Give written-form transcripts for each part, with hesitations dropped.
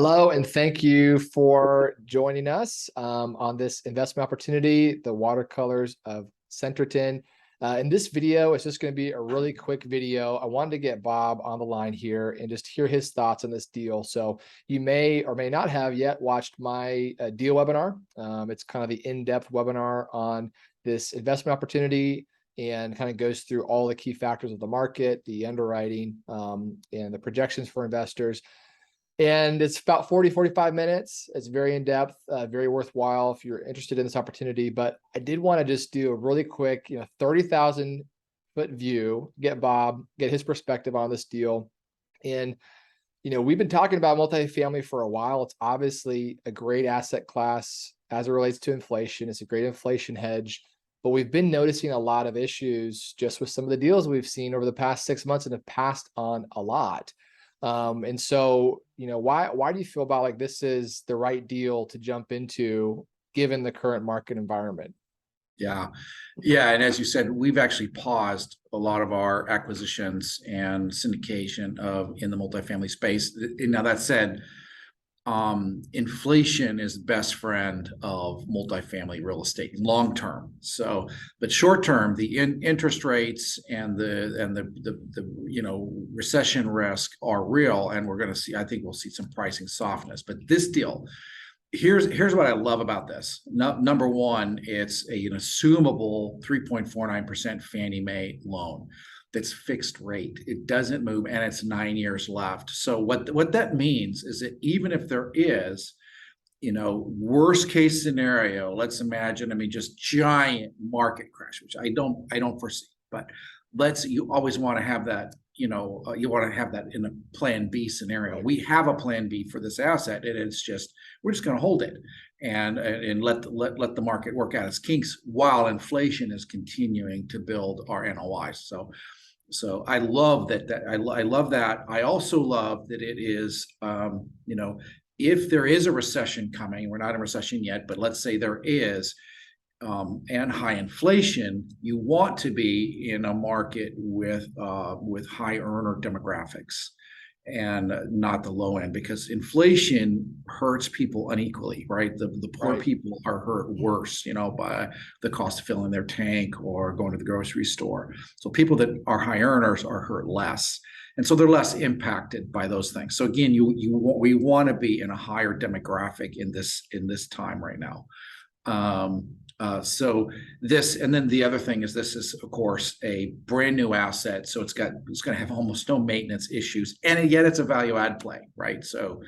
Hello, and thank you for joining us on this investment opportunity, the Watercolors of Centerton. In this video, it's just going to be a really quick video. I wanted to get Bob on the line here and just hear his thoughts on this deal. So you may or may not have yet watched my deal webinar. It's kind of the in-depth webinar on this investment opportunity and kind of goes through all the key factors of the market, the underwriting, and the projections for investors. And it's about 45 minutes. It's very in-depth, very worthwhile if you're interested in this opportunity. But I did want to just do a really quick, 30,000 foot view, get Bob, get his perspective on this deal. And, we've been talking about multifamily for a while. It's obviously a great asset class as it relates to inflation. It's a great inflation hedge. But we've been noticing a lot of issues just with some of the deals we've seen over the past 6 months and have passed on a lot. And so, why do you feel about like this is the right deal to jump into given the current market environment? Yeah. And as you said, we've actually paused a lot of our acquisitions and syndication in the multifamily space. Now that said, inflation is the best friend of multifamily real estate long term. So, but short term, the interest rates and the recession risk are real, and we're going to see. I think we'll see some pricing softness. But this deal, here's what I love about this. Number one, it's an assumable 3.49% Fannie Mae loan that's fixed rate. It doesn't move, and it's 9 years left. So what that means is that even if there is, worst case scenario, let's imagine, just giant market crash, which I don't foresee, but you always want to have that, you want to have that in a plan B scenario. We have a plan B for this asset, and it's just, we're just going to hold it and let the market work out its kinks while inflation is continuing to build our NOIs. So I love that. I love that. I also love that it is, if there is a recession coming, we're not in a recession yet, but let's say there is, and high inflation, you want to be in a market with high earner demographics and not the low end, because inflation hurts people unequally, right? The poor Right. people are hurt worse, by the cost of filling their tank or going to the grocery store. So people that are high earners are hurt less. And so they're less impacted by those things. So again, we want to be in a higher demographic in this time right now. So this, and then the other thing is this is, of course, a brand new asset. So it's going to have almost no maintenance issues, and yet it's a value add play, right? So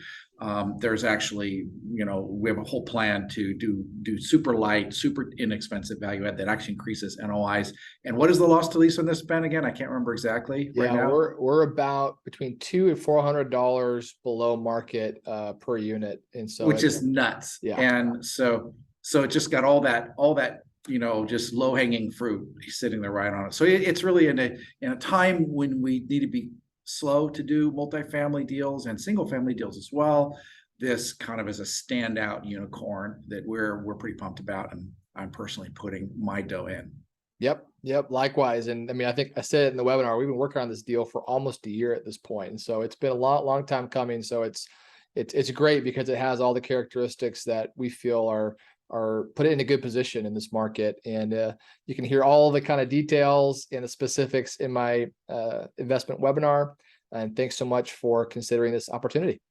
there's actually, we have a whole plan to do super light, super inexpensive value add that actually increases NOIs. And what is the loss to lease on this, Ben? Again, I can't remember exactly right now. We're about between $200 and $400 below market per unit, and so which is nuts. Yeah. And so it just got all that, just low hanging fruit sitting there right on it. So it's really in a time when we need to be slow to do multifamily deals and single family deals as well. This kind of is a standout unicorn that we're pretty pumped about, and I'm personally putting my dough in. Yep. Likewise. And I think I said it in the webinar, we've been working on this deal for almost a year at this point. And so it's been a long time coming. So it's great because it has all the characteristics that we feel are put it in a good position in this market. And you can hear all the kind of details and the specifics in my investment webinar. And thanks so much for considering this opportunity.